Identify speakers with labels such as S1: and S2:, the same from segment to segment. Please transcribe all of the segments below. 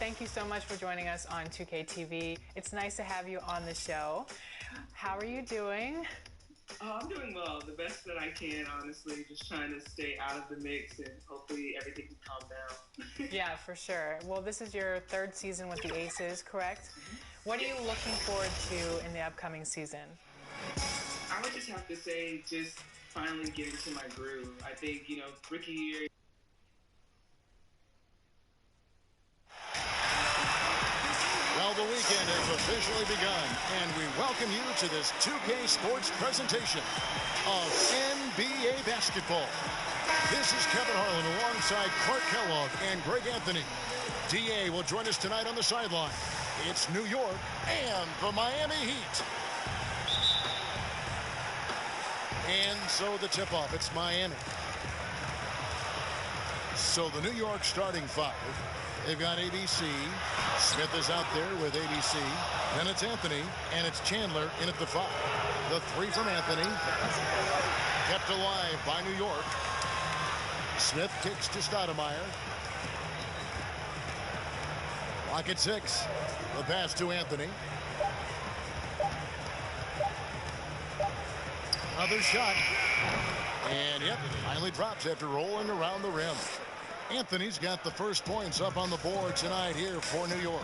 S1: Thank you so much for joining us on 2K TV. It's nice to have you on the show. How are you doing?
S2: I'm doing well, the best that I can, honestly. Just trying to stay out of the mix and hopefully everything can calm down.
S1: Yeah, for sure. Well, this is your third season with the Aces, correct? What are you looking forward to in the upcoming season?
S2: I would just have to say, just finally get into my groove. I think, rookie year.
S3: Well, the weekend has officially begun, and we welcome you to this 2K Sports presentation of NBA basketball. This is Kevin Harlan alongside Clark Kellogg and Greg Anthony. DA will join us tonight on the sideline. It's New York and the Miami Heat. And so the tip-off, it's Miami. So the New York starting five. They've got ABC. Smith is out there with ABC. Then it's Anthony, and it's Chandler in at the five. The three from Anthony. Kept alive by New York. Smith kicks to Stoudemire. Lock at six. The pass to Anthony. Another shot. And yep, finally drops after rolling around the rim. Anthony's got the first points up on the board tonight here for New York.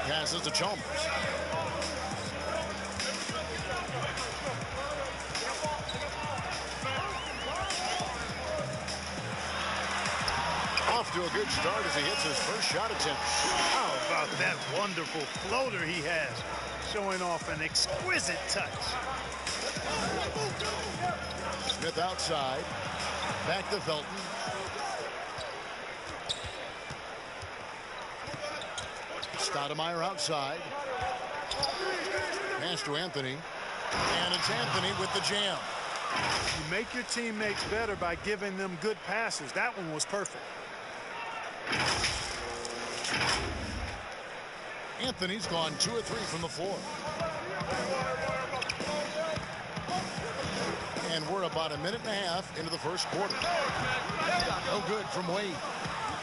S3: Passes to Chalmers. Off to a good start as he hits his first shot attempt.
S4: How about that wonderful floater he has, showing off an exquisite touch.
S3: Smith outside. Back to Felton. Stoudemire outside. Pass to Anthony. And it's Anthony with the jam.
S4: You make your teammates better by giving them good passes. That one was perfect.
S3: Anthony's gone 2 of 3 from the floor. And we're about a minute and a half into the first quarter. No good from Wade.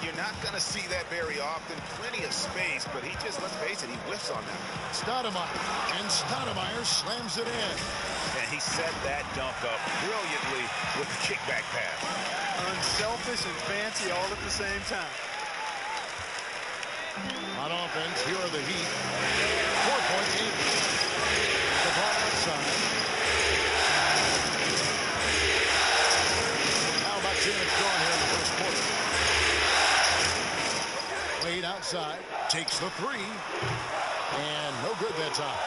S5: You're not going to see that very often. Plenty of space, but he just, let's face it, he whiffs on that.
S3: Stoudemire. And Stoudemire slams it in.
S5: And he set that dunk up brilliantly with the kickback pass.
S4: Unselfish and fancy all at the same time.
S3: On offense, here are the Heat. 4-point game. The ball outside. Now about 2 minutes gone here in the first quarter. Wade outside. Takes the three. And no good that time.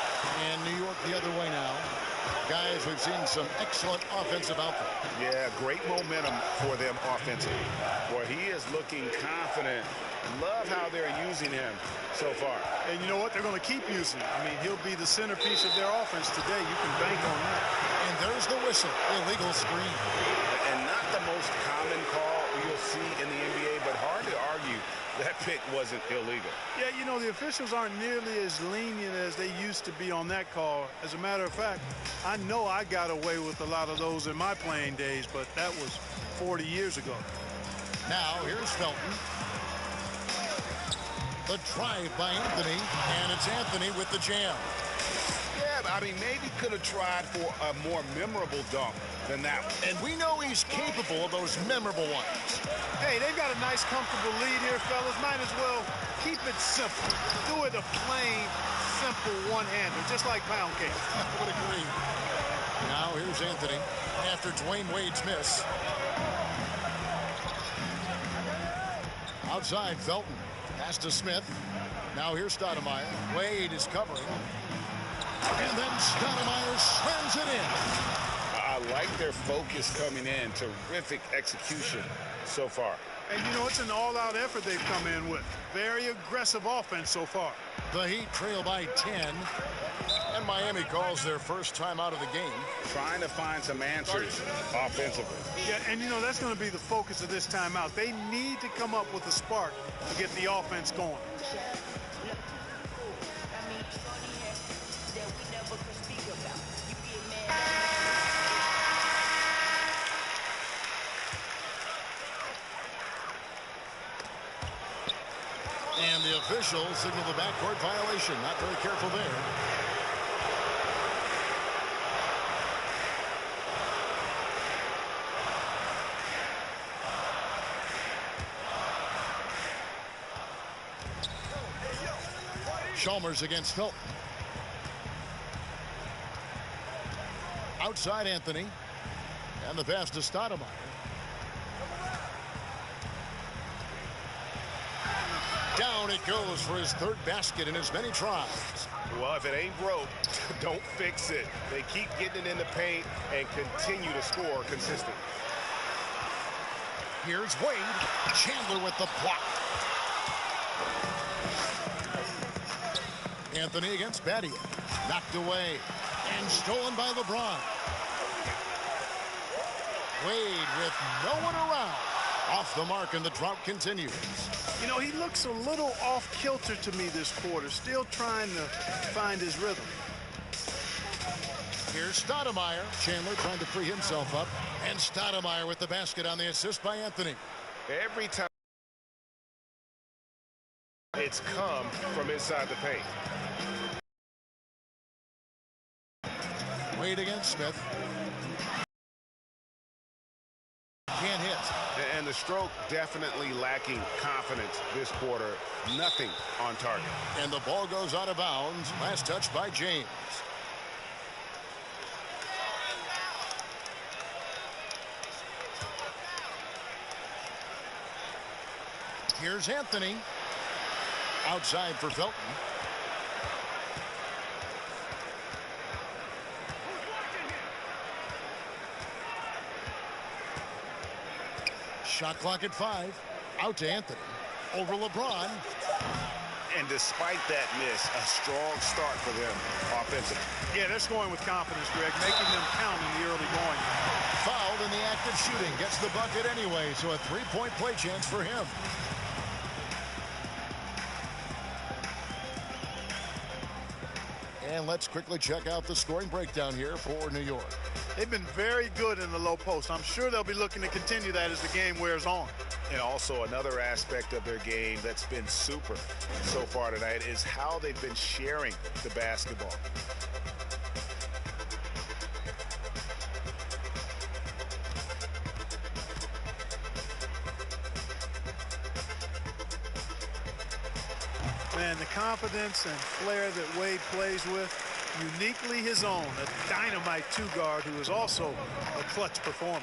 S3: And New York the other way now. Guys, we've seen some excellent offensive output.
S5: Yeah, great momentum for them offensively. Boy, he is looking confident. Love how they're using him so far.
S4: And you know what? They're going to keep using him. I mean, he'll be the centerpiece of their offense today. You can bank on that.
S3: And there's the whistle. Illegal screen.
S5: And not the most common call you'll see in the NBA, but hard to argue that pick wasn't illegal.
S4: Yeah, you know, the officials aren't nearly as lenient as they used to be on that call. As a matter of fact, I know I got away with a lot of those in my playing days, but that was 40 years ago.
S3: Now, here's Felton. The drive by Anthony, and it's Anthony with the jam.
S5: Yeah, I mean, maybe could have tried for a more memorable dunk than that one.
S3: And we know he's capable of those memorable ones.
S4: Hey, they've got a nice, comfortable lead here, fellas. Might as well keep it simple. Do it a plain, simple one-hander, just like pound cake.
S3: I would agree. Now here's Anthony after Dwayne Wade's miss. Outside, Felton. Pass to Smith. Now here's Stoudemire. Wade is covering. And then Stoudemire slams it in.
S5: I like their focus coming in. Terrific execution so far.
S4: And, you know, it's an all-out effort they've come in with. Very aggressive offense so far.
S3: The Heat trail by 10. And Miami calls their first time out of the game.
S5: Trying to find some answers offensively.
S4: Yeah, and, you know, that's going to be the focus of this timeout. They need to come up with a spark to get the offense going.
S3: And the officials signal the backcourt violation. Not very careful there. Chalmers against Felton. Outside Anthony. And the pass to Stoudemire. Down it goes for his third basket in as many tries.
S5: Well, if it ain't broke, don't fix it. They keep getting it in the paint and continue to score consistently.
S3: Here's Wade. Chandler with the block. Anthony against Battier. Knocked away and stolen by LeBron. Wade with no one around. Off the mark, and the drought continues.
S4: You know, he looks a little off-kilter to me this quarter, still trying to find his rhythm.
S3: Here's Stoudemire. Chandler trying to free himself up. And Stoudemire with the basket on the assist by Anthony.
S5: Every time it's come from inside the paint.
S3: Wade against Smith. Can't hit.
S5: And the stroke definitely lacking confidence this quarter. Nothing on target.
S3: And the ball goes out of bounds. Last touch by James. Here's Anthony. Outside for Felton. Shot clock at 5. Out to Anthony. Over LeBron.
S5: And despite that miss, a strong start for them offensively.
S4: Yeah, they're scoring with confidence, Greg, making them count in the early going.
S3: Fouled in the act of shooting. Gets the bucket anyway, so a three-point play chance for him. And let's quickly check out the scoring breakdown here for New York.
S4: They've been very good in the low post. I'm sure they'll be looking to continue that as the game wears on.
S5: And also another aspect of their game that's been super so far tonight is how they've been sharing the basketball.
S4: Man, the confidence and flair that Wade plays with, uniquely his own. A dynamite two-guard who is also a clutch performer.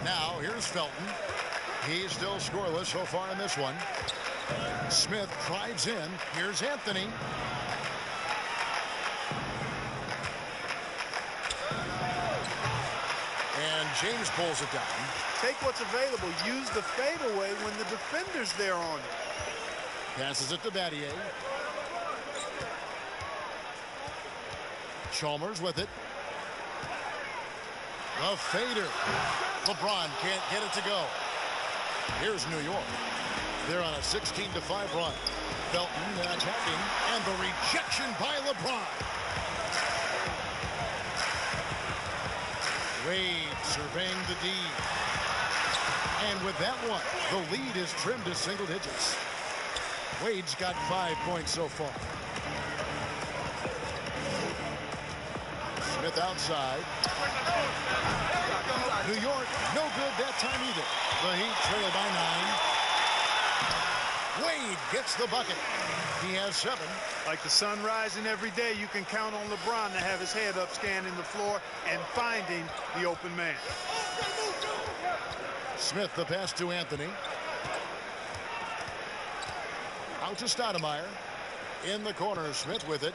S3: Now, here's Felton. He's still scoreless so far in this one. Smith drives in. Here's Anthony. And James pulls it down.
S4: Take what's available. Use the fadeaway when the defender's there on it.
S3: Passes it to Battier. Chalmers with it. The fader. LeBron can't get it to go. Here's New York. They're on a 16-5 run. Felton attacking, and the rejection by LeBron. Wade surveying the D. And with that one, the lead is trimmed to single digits. Wade's got 5 points so far. Smith outside. New York, no good that time either. The Heat trail by 9. Wade gets the bucket. He has 7.
S4: Like the sun rising every day, you can count on LeBron to have his head up scanning the floor and finding the open man.
S3: Smith the pass to Anthony. Out to Stoudemire. In the corner, Smith with it.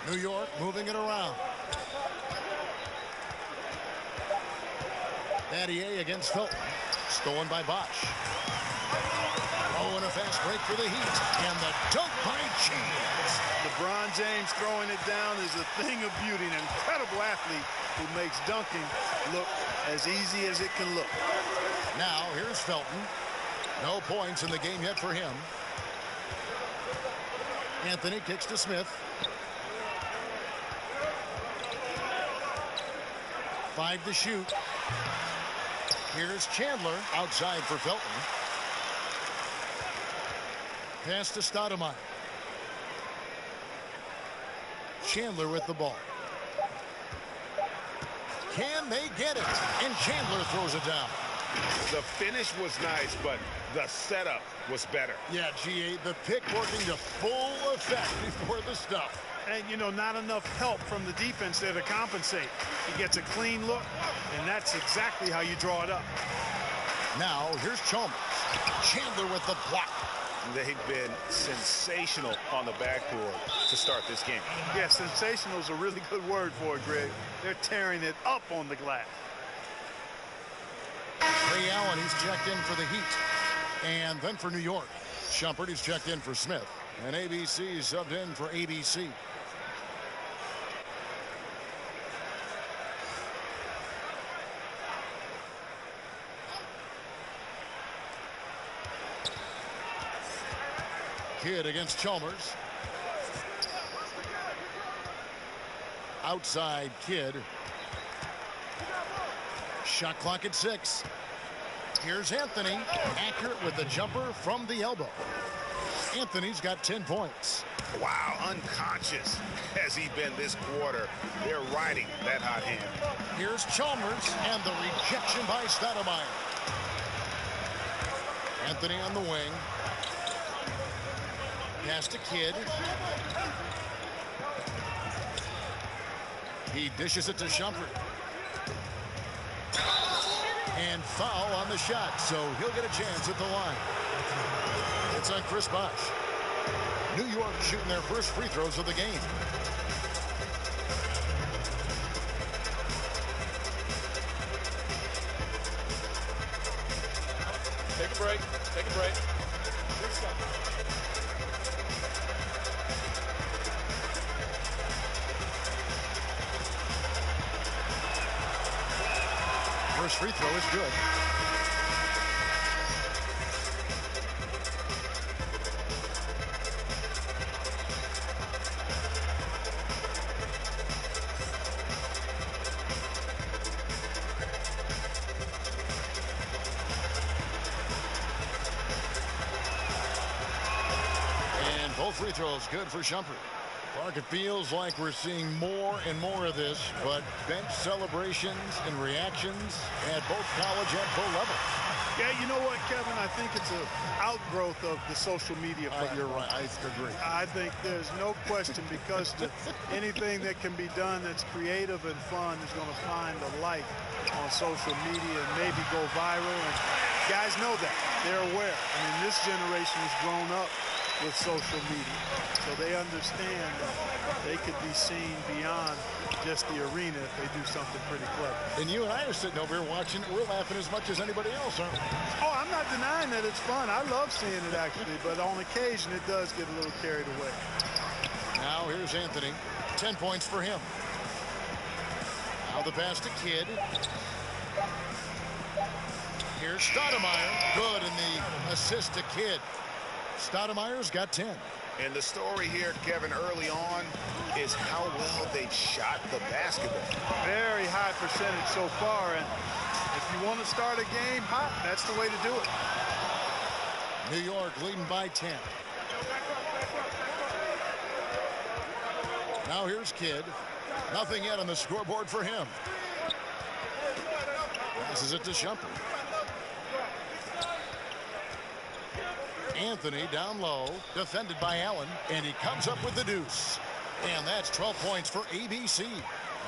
S3: New York moving it around. Battier against Felton. Stolen by Bosch. Oh, and a fast break for the Heat. And the dunk by James.
S4: LeBron James throwing it down is a thing of beauty. An incredible athlete who makes dunking look as easy as it can look.
S3: Now, here's Felton. No points in the game yet for him. Anthony kicks to Smith. 5 to shoot. Here's Chandler outside for Felton. Pass to Stoudemire. Chandler with the ball. Can they get it? And Chandler throws it down.
S5: The finish was nice, but the setup was better.
S3: Yeah, GA, the pick working to full effect before the stuff.
S4: And, you know, not enough help from the defense there to compensate. He gets a clean look, and that's exactly how you draw it up.
S3: Now, here's Chalmers. Chandler with the block.
S5: They've been sensational on the backboard to start this game.
S4: Yeah, sensational is a really good word for it, Greg. They're tearing it up on the glass.
S3: Ray Allen, he's checked in for the Heat. And then for New York, Shumpert, he's checked in for Smith. And ABC subbed in for ABC. Kidd against Chalmers. Outside Kidd. Shot clock at 6. Here's Anthony. Accurate with the jumper from the elbow. Anthony's got 10 points.
S5: Wow, unconscious has he been this quarter. They're riding that hot hand.
S3: Here's Chalmers and the rejection by Stoudemire. Anthony on the wing. Pass to Kidd. He dishes it to Shumpert. And foul on the shot, so he'll get a chance at the line. It's on Chris Bosh. New York shooting their first free throws of the game.
S6: Take a break. Take a break.
S3: First free throw is good. And both free throws good for Shumpert. Clark, it feels like we're seeing more and more of this, but bench celebrations and reactions at both college and pro levels.
S4: Yeah, you know what, Kevin? I think it's an outgrowth of the social media platform.
S3: You're right. I agree.
S4: I think there's no question because anything that can be done that's creative and fun is going to find a like on social media and maybe go viral. And guys know that. They're aware. I mean, this generation has grown up with social media, so they understand that they could be seen beyond just the arena if they do something pretty clever.
S3: And you and I are sitting over here watching it. We're laughing as much as anybody else, aren't we?
S4: Oh, I'm not denying that it's fun. I love seeing it, actually, but on occasion it does get a little carried away.
S3: Now here's Anthony. 10 points for him. Now the pass to Kidd. Here's Stoudemire. Good, and the assist to Kidd. Stoudemire's got 10.
S5: And the story here, Kevin, early on is how well they've shot the basketball.
S4: Very high percentage so far, and if you want to start a game hot, that's the way to do it.
S3: New York leading by 10. Now here's Kidd. Nothing yet on the scoreboard for him. Passes it to Shumpert. Anthony down low, defended by Allen, and he comes up with the deuce. And that's 12 points for ABC.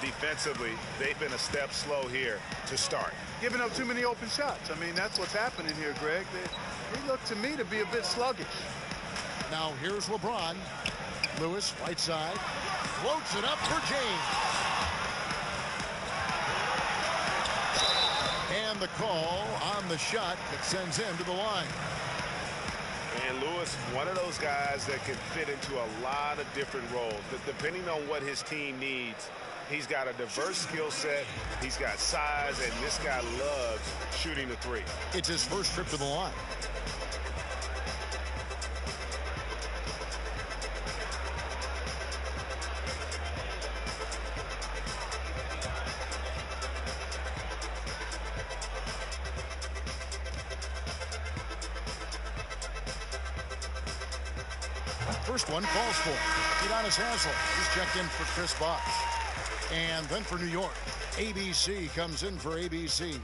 S5: Defensively, they've been a step slow here to start.
S4: Giving up too many open shots. I mean, that's what's happening here, Greg. They look to me to be a bit sluggish.
S3: Now here's LeBron. Lewis, right side, floats it up for James. And the the call on the shot that sends him to the line.
S5: And Lewis, one of those guys that can fit into a lot of different roles. But depending on what his team needs, he's got a diverse skill set. He's got size, and this guy loves shooting the three.
S3: It's his first trip to the line. First one falls for Udonis Haslem. He's checked in for Chris Bosh. And then for New York, ABC comes in for ABC.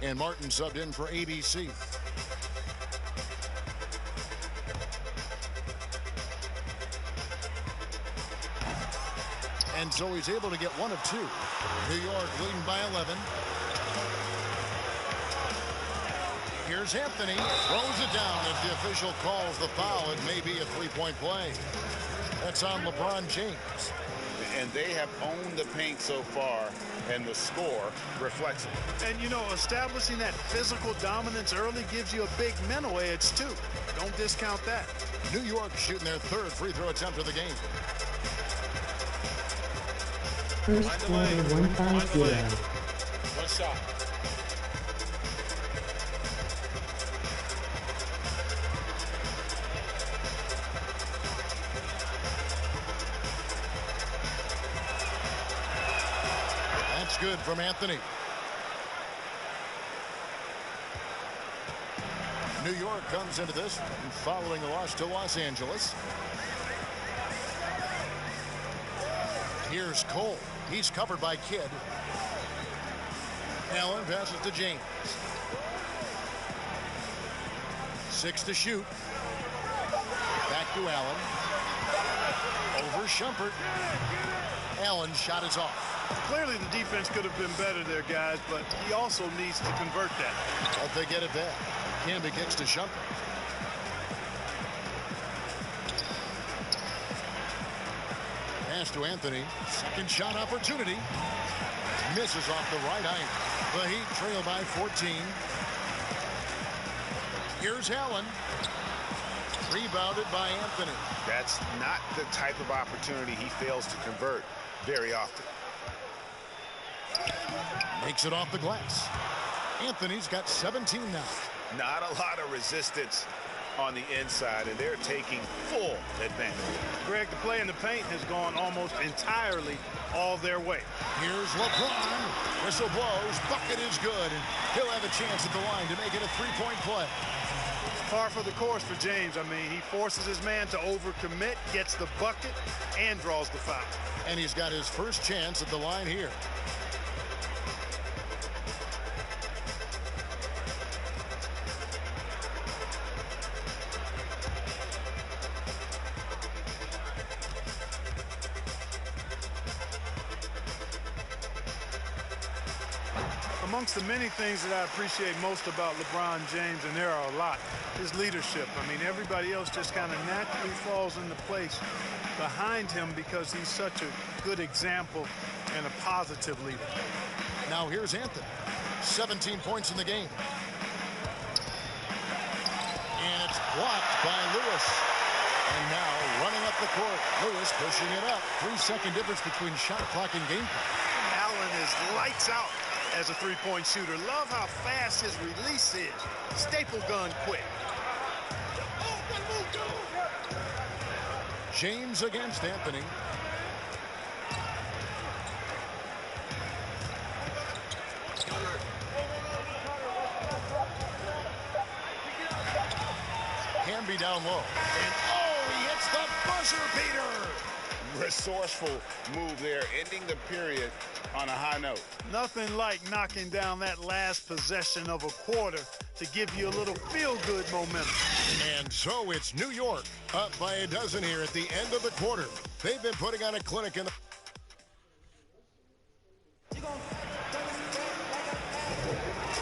S3: And Martin subbed in for ABC. And so he's able to get one of two. New York leading by 11. Here's Anthony, throws it down. If the official calls the foul, it may be a three-point play. That's on LeBron James.
S5: And they have owned the paint so far, and the score reflects it.
S4: And, you know, establishing that physical dominance early gives you a big mental edge, too. Don't discount that.
S3: New York shooting their third free throw attempt of the game.
S7: First quarter, 150.
S6: One shot.
S3: That's good from Anthony. New York comes into this following a loss to Los Angeles. Here's Cole. He's covered by Kidd. Allen passes to James. 6 to shoot. Back to Allen. Over Shumpert. Allen's shot is off.
S4: Clearly the defense could have been better there, guys, but he also needs to convert that.
S3: But they get it back. Canby kicks to Shumpert. Pass to Anthony. Second shot opportunity. Misses off the right iron. The Heat trail by 14. Here's Allen. Rebounded by Anthony.
S5: That's not the type of opportunity he fails to convert very often.
S3: Makes it off the glass. Anthony's got 17 now.
S5: Not a lot of resistance on the inside, and they're taking full advantage.
S4: Greg, the play in the paint has gone almost entirely all their way.
S3: Here's LeBron. Whistle blows. Bucket is good, and he'll have a chance at the line to make it a three-point play.
S4: Par for the course for James. I mean, he forces his man to overcommit, gets the bucket, and draws the foul.
S3: And he's got his first chance at the line here.
S4: Amongst the many things that I appreciate most about LeBron James, and there are a lot, his leadership. I mean, everybody else just kind of naturally falls into place behind him because he's such a good example and a positive leader.
S3: Now here's Anthony. 17 points in the game. And it's blocked by Lewis. And now running up the court, Lewis pushing it up. 3-second difference between shot clock and game clock.
S4: Allen is lights out as a three-point shooter. Love how fast his release is. Staple gun quick.
S3: James against Anthony. Canby down low. And oh, he hits the buzzer beater.
S5: Resourceful move there, ending the period on a high note.
S4: Nothing like knocking down that last possession of a quarter to give you a little feel-good momentum.
S3: And so it's New York up by a dozen here at the end of the quarter. They've been putting on a clinic in the...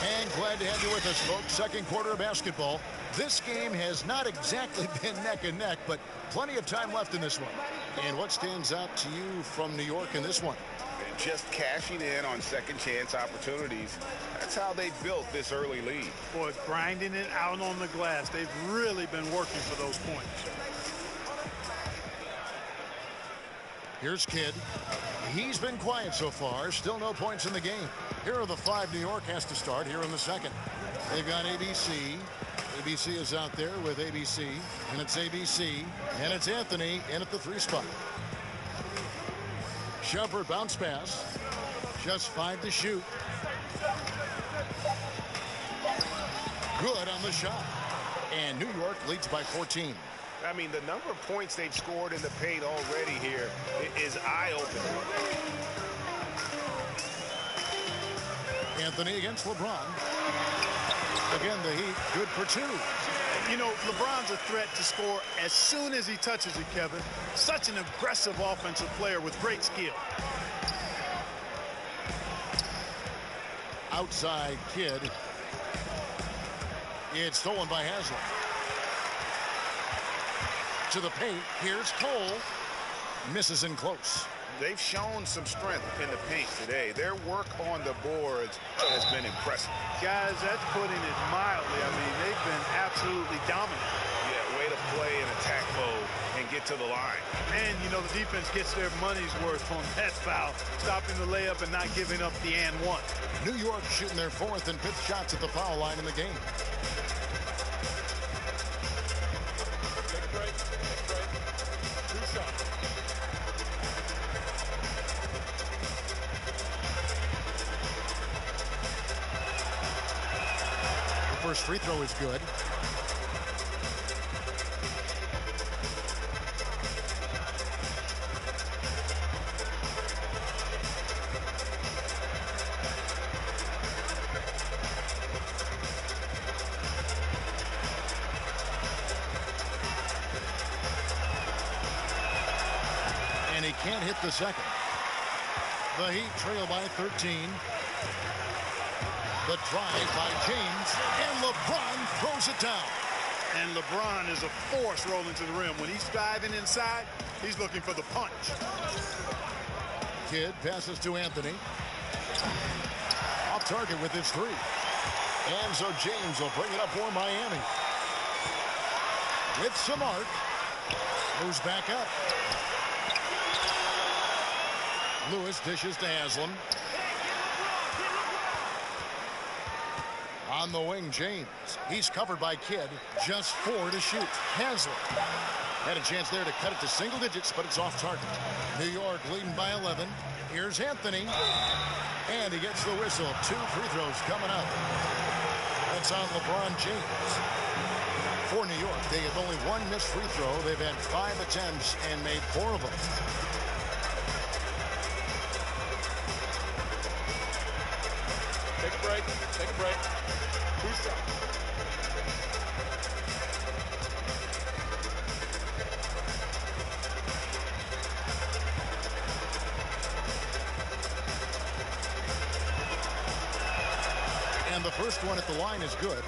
S3: And glad to have you with us, folks. Second quarter of basketball. This game has not exactly been neck and neck, but plenty of time left in this one. And what stands out to you from New York in this one?
S5: just cashing in on second chance opportunities. That's how they built this early lead.
S4: Boy, grinding it out on the glass. They've really been working for those points.
S3: Here's Kidd. He's been quiet so far. Still no points in the game. Here are the 5 New York has to start here in the second. They've got ABC. ABC is out there with ABC. And it's ABC. And it's Anthony in at the 3 spot. Shumpert bounce pass. Just 5 to shoot. Good on the shot. And New York leads by 14.
S5: I mean, the number of points they've scored in the paint already here is eye-opening.
S3: Anthony against LeBron. Again, the Heat good for 2.
S4: You know, LeBron's a threat to score as soon as he touches it, Kevin. Such an aggressive offensive player with great skill.
S3: Outside Kidd. It's stolen by Haslam. To the paint. Here's Cole. Misses in close.
S5: They've shown some strength in the paint today. Their work on the boards has been impressive.
S4: Guys, that's putting it mildly. I mean, they've been absolutely dominant.
S5: Yeah, way to play in attack mode and get to the line.
S4: And, you know, the defense gets their money's worth on that foul, stopping the layup and not giving up the and one.
S3: New York shooting their 4th and 5th shots at the foul line in the game.
S6: Take a break. Take a break. 2 shots.
S3: The first free throw is good. And he can't hit the second. The Heat trail by 13. The drive by James, and LeBron throws it down.
S4: And LeBron is a force rolling to the rim. When he's diving inside, he's looking for the punch.
S3: Kidd passes to Anthony. Off target with his 3. And so James will bring it up for Miami. With some arc. Moves back up. Lewis dishes to Haslam. On the wing, James. He's covered by Kidd. Just 4 to shoot. Haslam had a chance there to cut it to single digits, but it's off target. New York leading by 11. Here's Anthony. And he gets the whistle. 2 free throws coming up. That's on LeBron James. For New York, they have only 1 missed free throw. They've had 5 attempts and made 4 of them.
S6: Take a break. Take a break. 2 shots.
S3: And the first one at the line is good.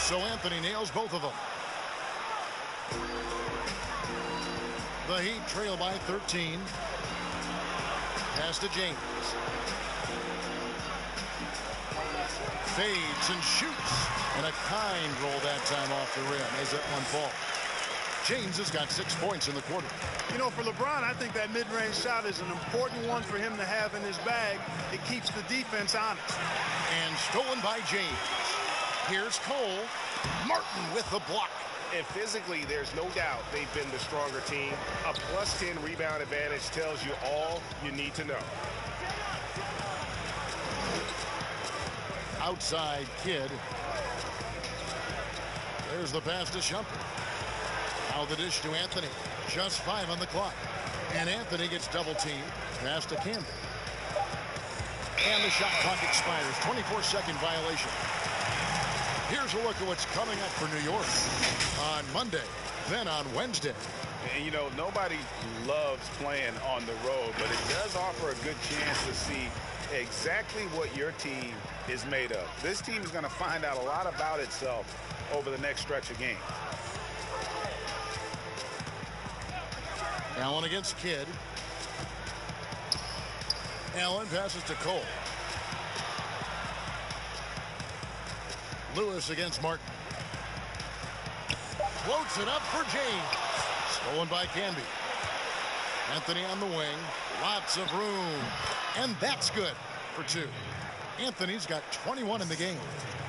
S3: So Anthony nails both of them. The Heat trail by 13. Pass to James. Fades and shoots. And a kind roll that time off the rim as that one falls. James has got 6 points in the quarter.
S4: You know, for LeBron, I think that mid-range shot is an important one for him to have in his bag. It keeps the defense honest.
S3: And stolen by James. Here's Cole. Martin with the block.
S5: And physically, there's no doubt they've been the stronger team. A +10 rebound advantage tells you all you need to know.
S3: Outside Kidd. There's the pass to Shumpert. Now the dish to Anthony. Just 5 on the clock. And Anthony gets double teamed. Pass to Campbell. And the shot clock expires. 24-second violation. Here's a look at what's coming up for New York on Monday, then on Wednesday.
S5: And, you know, nobody loves playing on the road, but it does offer a good chance to see exactly what your team is made of. This team is going to find out a lot about itself over the next stretch of games.
S3: Allen against Kidd. Allen passes to Cole. Lewis against Martin. Floats it up for James. Stolen by Canby. Anthony on the wing. Lots of room. And that's good for 2. Anthony's got 21 in the game.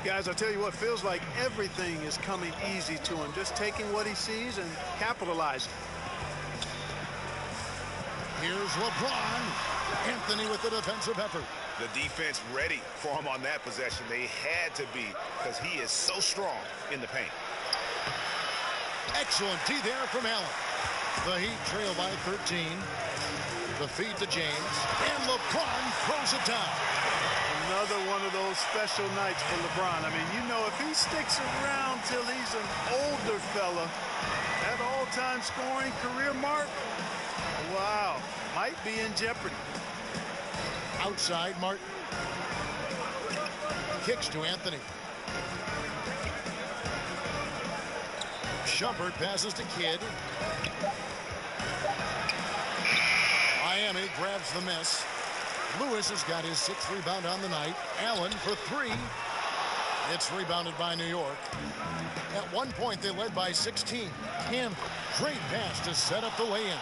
S4: Guys, I'll tell you what, feels like everything is coming easy to him. Just taking what he sees and capitalizing.
S3: Here's LeBron. Anthony with the defensive effort.
S5: The defense ready for him on that possession. They had to be, because he is so strong in the paint.
S3: Excellent D there from Allen. The Heat trail by 13. The feed to James. And LeBron throws it down.
S4: Another one of those special nights for LeBron. I mean, you know, if he sticks around till he's an older fella, that all-time scoring career mark, wow, might be in jeopardy.
S3: Outside, Martin. Kicks to Anthony. Shumpert passes to Kidd. Miami grabs the miss. Lewis has got his 6th rebound on the night. Allen for 3. It's rebounded by New York. At one point, they led by 16. Campbell, great pass to set up the lay-in.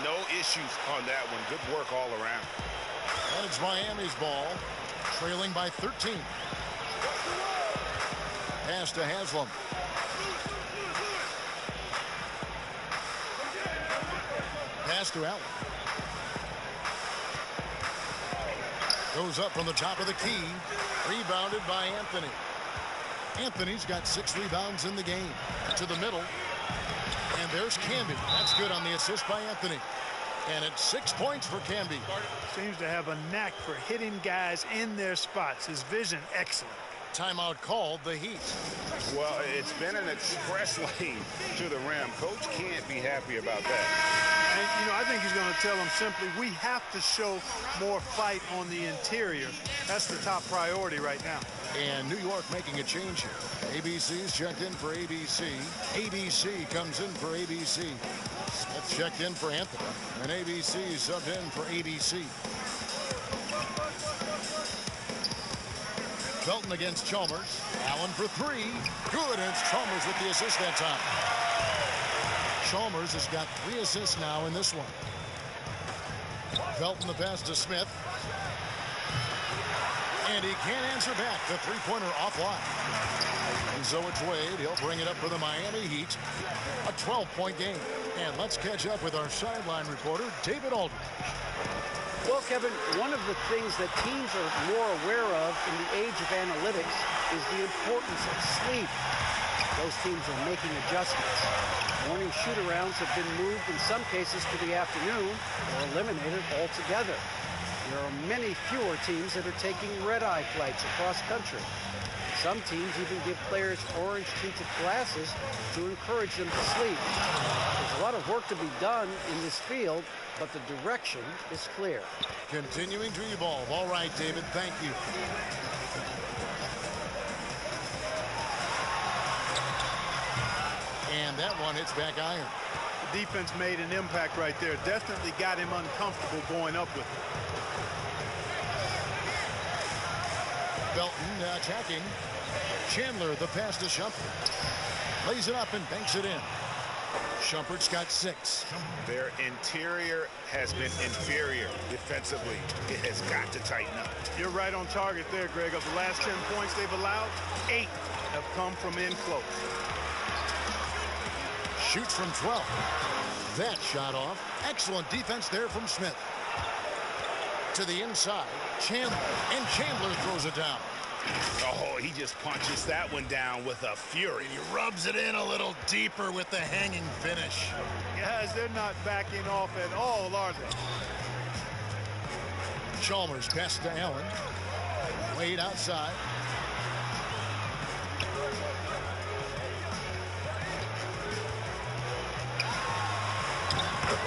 S5: No issues on that one. Good work all around.
S3: And it's Miami's ball, trailing by 13. Pass to Haslam. Pass to Allen. Goes up from the top of the key. Rebounded by Anthony. Anthony's got 6 rebounds in the game. To the middle. And there's Canby. That's good on the assist by Anthony. And it's 6 points for Canby.
S4: Seems to have a knack for hitting guys in their spots. His vision, excellent.
S3: Timeout called, the Heat.
S5: Well, it's been an express lane to the rim. Coach can't be happy about that.
S4: And, you know, I think he's going to tell them simply, we have to show more fight on the interior. That's the top priority right now.
S3: And New York making a change here. ABC's checked in for ABC. ABC comes in for ABC. Smith checked in for Anthony. And ABC subbed in for ABC. Felton against Chalmers. Allen for 3. Good, and it's Chalmers with the assist that time. Chalmers has got 3 assists now in this one. Felton the pass to Smith. And he can't answer back. The three-pointer offline. And so it's Wade. He'll bring it up for the Miami Heat. A 12-point game. And let's catch up with our sideline reporter, David Aldridge.
S8: Well, Kevin, one of the things that teams are more aware of in the age of analytics is the importance of sleep. Those teams are making adjustments. Morning shoot-arounds have been moved in some cases to the afternoon or eliminated altogether. There are many fewer teams that are taking red-eye flights across country. Some teams even give players orange-tinted glasses to encourage them to sleep. There's a lot of work to be done in this field, but the direction is clear.
S3: Continuing to evolve. All right, David, thank you. And that one hits back iron.
S4: The defense made an impact right there. Definitely got him uncomfortable going up with it.
S3: Felton attacking. Chandler, the pass to Shumpert. Lays it up and banks it in. Shumpert's got 6.
S5: Their interior has been inferior defensively. It has got to tighten up.
S4: You're right on target there, Greg. Of the last 10 points they've allowed, 8 have come from in close.
S3: Shoots from 12. That shot off. Excellent defense there from Smith. To the inside, Chandler. And Chandler throws it down.
S5: Oh, he just punches that one down with a fury.
S3: He rubs it in a little deeper with the hanging finish.
S4: Guys, they're not backing off at all, are they?
S3: Chalmers pass to Allen. Wade outside.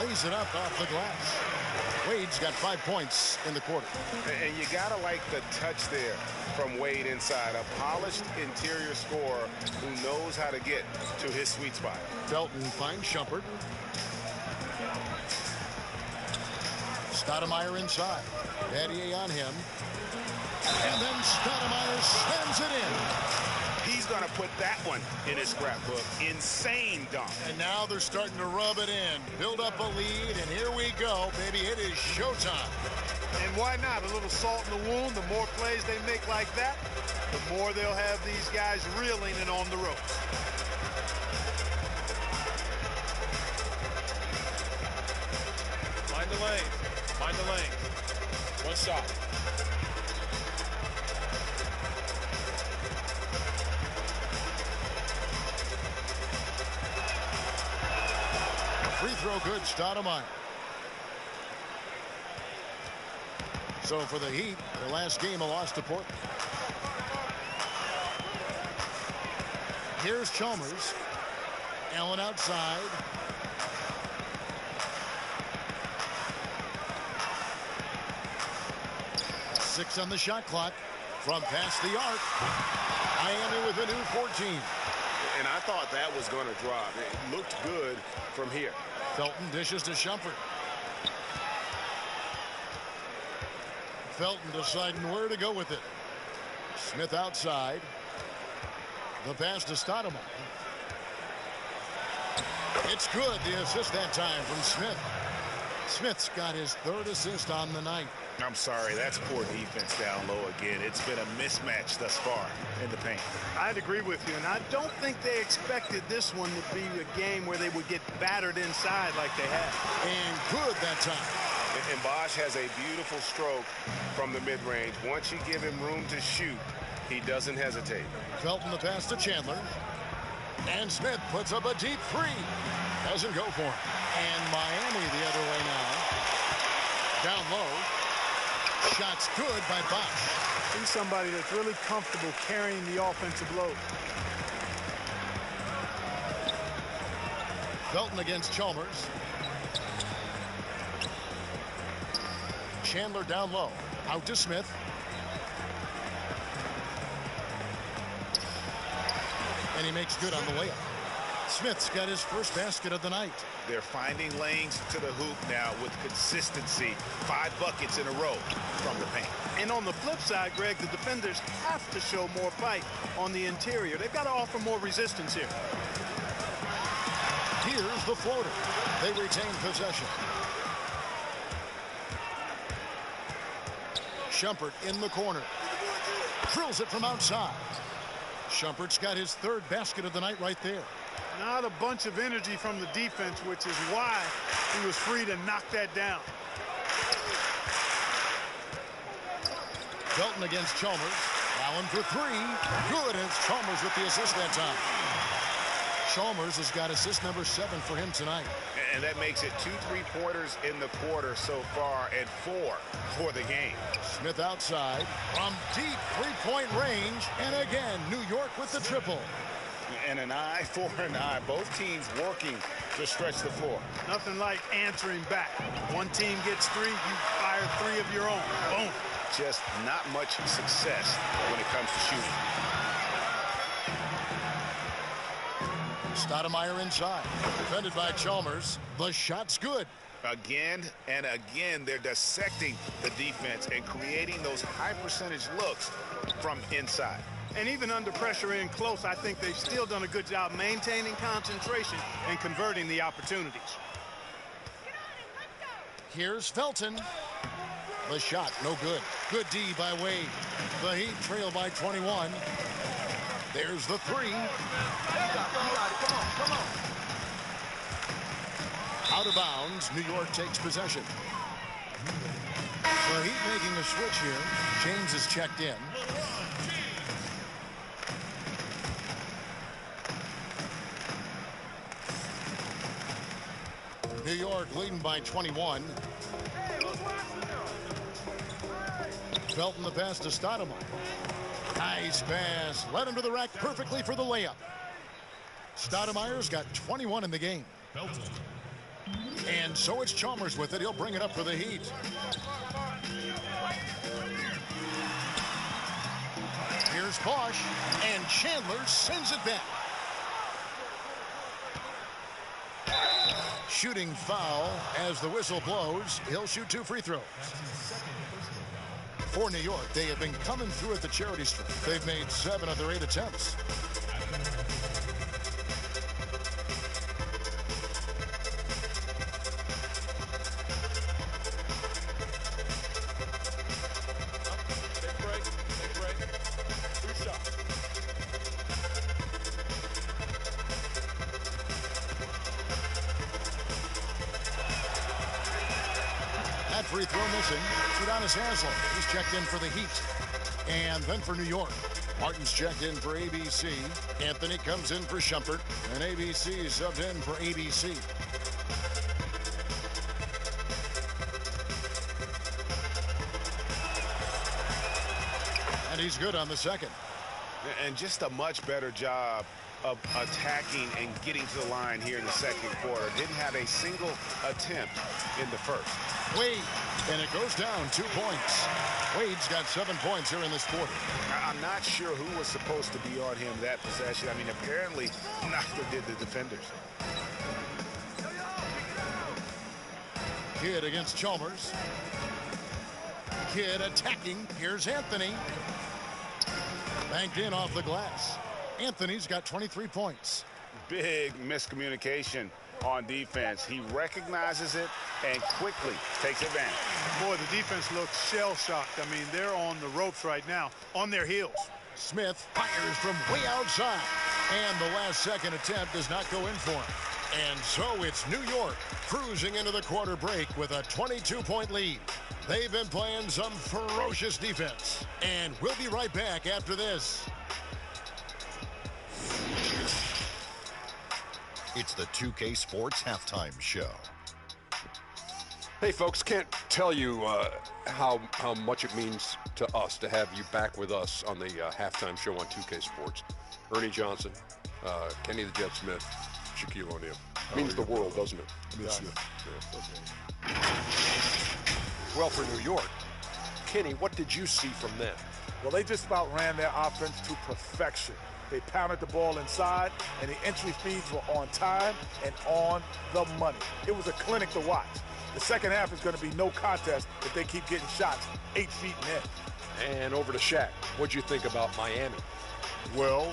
S3: Lays it up off the glass. Wade's got 5 points in the quarter.
S5: And you got to like the touch there from Wade inside. A polished interior scorer who knows how to get to his sweet spot.
S3: Felton finds Shumpert. Stoudemire inside. Battier on him. And then Stoudemire slams it in.
S5: He's going to put that one in his scrapbook. Insane dunk.
S3: And now they're starting to rub it in. Build up a lead, and here we go, baby. It is showtime.
S4: And why not? A little salt in the wound. The more plays they make like that, the more they'll have these guys reeling and on the ropes.
S6: Find the lane. Find the lane. One shot.
S3: Free throw good, Stoudemire. So for the Heat, the last game a loss to Portland. Here's Chalmers. Allen outside. Six on the shot clock from past the arc. Miami with a new 14.
S5: And I thought that was going to drop. It looked good from here.
S3: Felton dishes to Shumpert. Felton deciding where to go with it. Smith outside. The pass to Stoudemire. It's good. The assist that time from Smith. Smith's got his third assist on the night.
S5: I'm sorry, that's poor defense down low again. It's been a mismatch thus far in the paint.
S4: I'd agree with you, and I don't think they expected this one to be a game where they would get battered inside like they had.
S3: And good that time.
S5: And Bosch has a beautiful stroke from the mid-range. Once you give him room to shoot, he doesn't hesitate.
S3: Felton the pass to Chandler. And Smith puts up a deep three. Doesn't go for him. And Miami the other way now. Down low. Shot's good by Bosch.
S4: He's somebody that's really comfortable carrying the offensive load.
S3: Felton against Chalmers. Chandler down low. Out to Smith. And he makes good on the layup. Smith's got his first basket of the night.
S5: They're finding lanes to the hoop now with consistency. 5 buckets in a row from the paint.
S4: And on the flip side, Greg, the defenders have to show more fight on the interior. They've got to offer more resistance here.
S3: Here's the floater. They retain possession. Shumpert in the corner. Drills it from outside. Shumpert's got his third basket of the night right there.
S4: Not a bunch of energy from the defense, which is why he was free to knock that down.
S3: Felton against Chalmers. Allen for three. Good, and it's Chalmers with the assist that time. Chalmers has got assist number 7 for him tonight.
S5: And that makes it 2 3-pointers in the quarter so far and 4 for the game.
S3: Smith outside from deep 3-point range. And again, New York with the triple.
S5: And an eye for an eye. Both teams working to stretch the floor.
S4: Nothing like answering back. One team gets 3, you fire 3 of your own. Boom.
S5: Just not much success when it comes to shooting.
S3: Stoudemire inside. Defended by Chalmers. The shot's good.
S5: Again and again, they're dissecting the defense and creating those high percentage looks from inside.
S4: And even under pressure in close, I think they've still done a good job maintaining concentration and converting the opportunities.
S3: Here's Felton. The shot, no good. Good D by Wade. The Heat trail by 21. There's the 3. Out of bounds, New York takes possession. The Heat making a switch here. James is checked in. New York leading by 21. Felton the pass to Stoudemire. Nice pass. Led him to the rack perfectly for the layup. Stoudemire's got 21 in the game. And so it's Chalmers with it. He'll bring it up for the Heat. Here's Bosch, and Chandler sends it back. Shooting foul as the whistle blows. He'll shoot 2 free throws. For New York, they have been coming through at the charity stripe. They've made 7 of their 8 attempts. Free throw missing. Udonis Haslem. He's checked in for the Heat. And then for New York, Martin's checked in for ABC. Anthony comes in for Shumpert. And ABC subbed in for ABC. And he's good on the second.
S5: And just a much better job of attacking and getting to the line here in the second quarter. Didn't have a single attempt in the first.
S3: Wade, and it goes down 2 points. Wade's got 7 points here in this quarter.
S5: I'm not sure who was supposed to be on him that possession. I mean, apparently neither did the defenders.
S3: Kidd against Chalmers. Kidd attacking. Here's Anthony. Banked in off the glass. Anthony's got 23 points.
S5: Big miscommunication on defense. He recognizes it and quickly takes advantage.
S4: Boy, the defense looks shell-shocked. I mean, they're on the ropes right now, on their heels.
S3: Smith fires from way outside. And the last second attempt does not go in for him. And so it's New York cruising into the quarter break with a 22-point lead. They've been playing some ferocious defense. And we'll be right back after this.
S9: It's the 2K Sports Halftime Show.
S6: Hey, folks, can't tell you how much it means to us to have you back with us on the halftime show on 2K Sports. Ernie Johnson, Kenny the Jet Smith, Shaquille O'Neal. Means the world, doesn't it?
S9: Yes,
S6: Yeah. Well, for New York, Kenny, what did you see from them?
S10: Well, they just about ran their offense to perfection. They pounded the ball inside, and the entry feeds were on time and on the money. It was a clinic to watch. The second half is going to be no contest if they keep getting shots 8 feet and in.
S6: And over to Shaq. What'd you think about Miami?
S11: Well,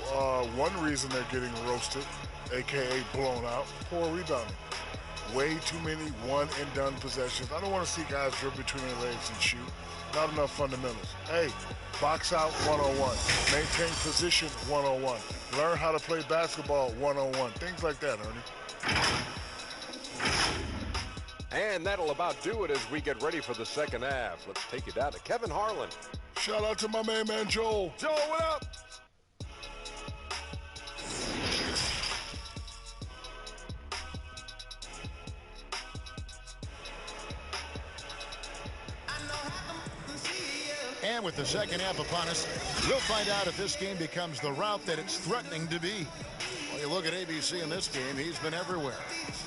S11: one reason they're getting roasted, a.k.a. blown out, poor rebounding. Way too many one-and-done possessions. I don't want to see guys dribble between their legs and shoot. Not enough fundamentals. Hey, box out 101. Maintain position 101. Learn how to play basketball 101. Things like that, Ernie.
S6: And that'll about do it as we get ready for the second half. Let's take you down to Kevin Harlan.
S11: Shout out to my main man, Joel.
S6: Joel, what up?
S3: And with the second half upon us, we'll find out if this game becomes the route that it's threatening to be. Well, you look at ABC in this game, he's been everywhere.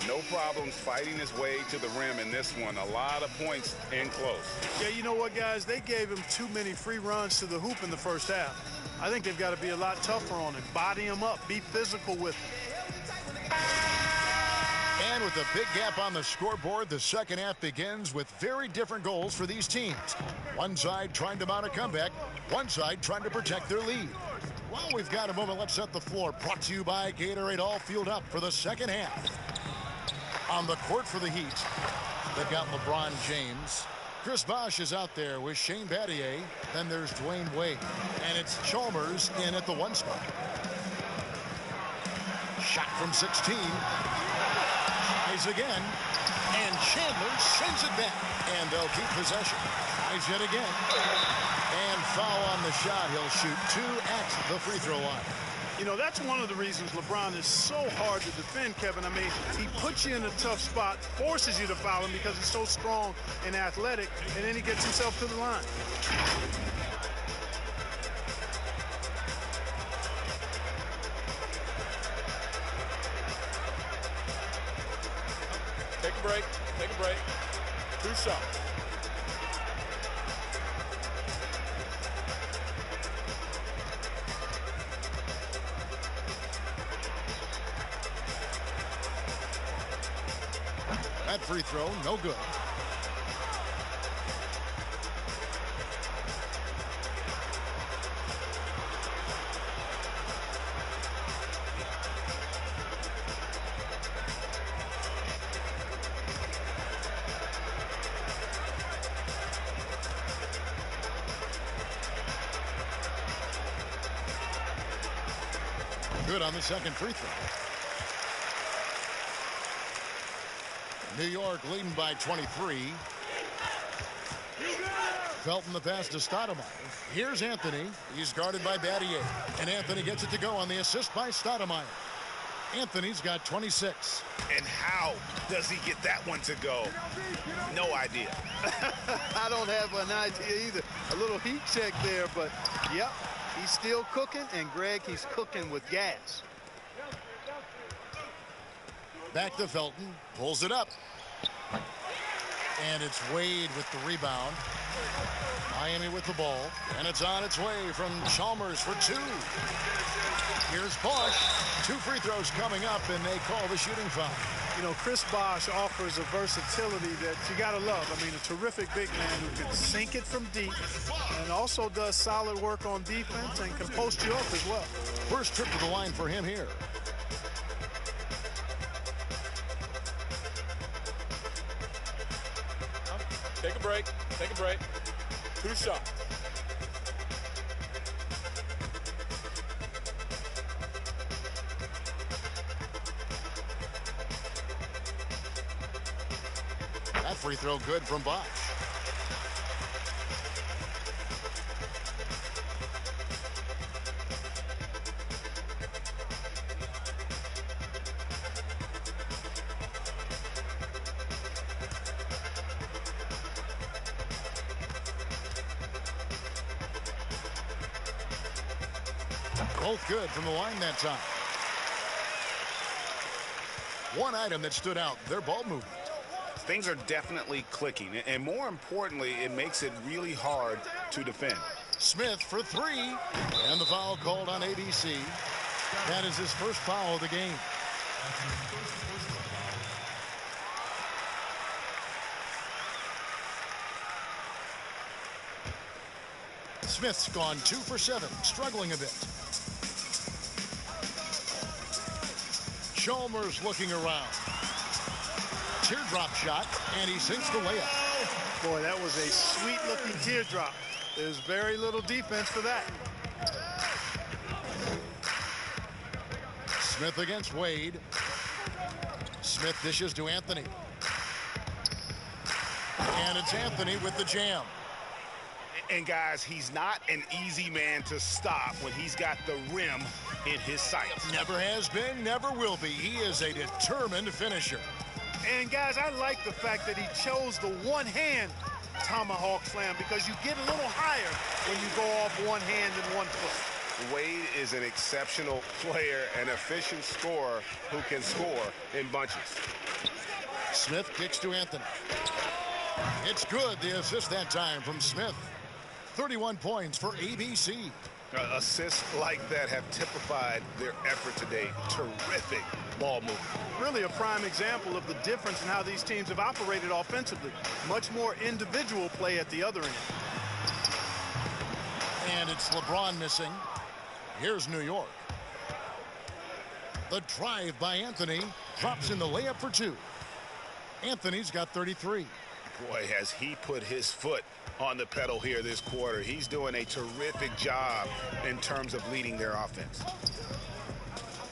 S5: No problems fighting his way to the rim in this one. A lot of points in close.
S4: Yeah, you know what, guys? They gave him too many free runs to the hoop in the first half. I think they've got to be a lot tougher on him. Body him up. Be physical with him.
S3: And with a big gap on the scoreboard, the second half begins with very different goals for these teams. One side trying to mount a comeback, one side trying to protect their lead. While we've got a moment, let's set the floor. Brought to you by Gatorade, all fueled up for the second half. On the court for the Heat, they've got LeBron James. Chris Bosh is out there with Shane Battier. Then there's Dwayne Wade. And it's Chalmers in at the 1 spot. Shot from 16. Eyes again. And Chandler sends it back. And they'll keep possession. Eyes yet again. And foul on the shot. He'll shoot 2 at the free throw line.
S4: You know, that's one of the reasons LeBron is so hard to defend, Kevin. I mean, he puts you in a tough spot, forces you to foul him because he's so strong and athletic, and then he gets himself to the line.
S6: Take a break. Take a break. 2 shots.
S3: That free throw, no good. Good on the second free throw. New York leading by 23. Felton the pass to Stoudemire. Here's Anthony. He's guarded by Battier. And Anthony gets it to go on the assist by Stoudemire. Anthony's got 26.
S5: And how does he get that one to go? No idea.
S4: I don't have an idea either. A little heat check there, but yep, he's still cooking. And Greg, he's cooking with gas.
S3: Back to Felton. Pulls it up. And it's Wade with the rebound. Miami with the ball. And it's on its way from Chalmers for 2. Here's Bosch. 2 free throws coming up, and they call the shooting foul.
S4: You know, Chris Bosch offers a versatility that you got to love. I mean, a terrific big man who can sink it from deep and also does solid work on defense and can post you up as well.
S3: First trip to the line for him here.
S6: Take a break. Take a break. 2 shots.
S3: That free throw good from Bosch. Both good from the line that time. One item that stood out, their ball movement.
S5: Things are definitely clicking, and more importantly, it makes it really hard to defend.
S3: Smith for 3, and the foul called on ABC. That is his first foul of the game. Smith's gone 2 for 7, struggling a bit. Chalmers looking around. Teardrop shot, and he sinks the layup.
S4: Boy, that was a sweet-looking teardrop. There's very little defense for that.
S3: Smith against Wade. Smith dishes to Anthony. And it's Anthony with the jam.
S5: And guys, he's not an easy man to stop when he's got the rim in his sights.
S3: Never has been, never will be. He is a determined finisher.
S4: And guys, I like the fact that he chose the one-hand tomahawk slam because you get a little higher when you go off one hand and one foot.
S5: Wade is an exceptional player, an efficient scorer who can score in bunches.
S3: Smith kicks to Anthony. It's good, the assist that time from Smith. 31 points for ABC.
S5: Assists like that have typified their effort today. Terrific ball movement.
S4: Really a prime example of the difference in how these teams have operated offensively. Much more individual play at the other end.
S3: And it's LeBron missing. Here's New York. The drive by Anthony drops in the layup for 2. Anthony's got 33.
S5: Boy, has he put his foot on the pedal here this quarter. He's doing a terrific job in terms of leading their offense.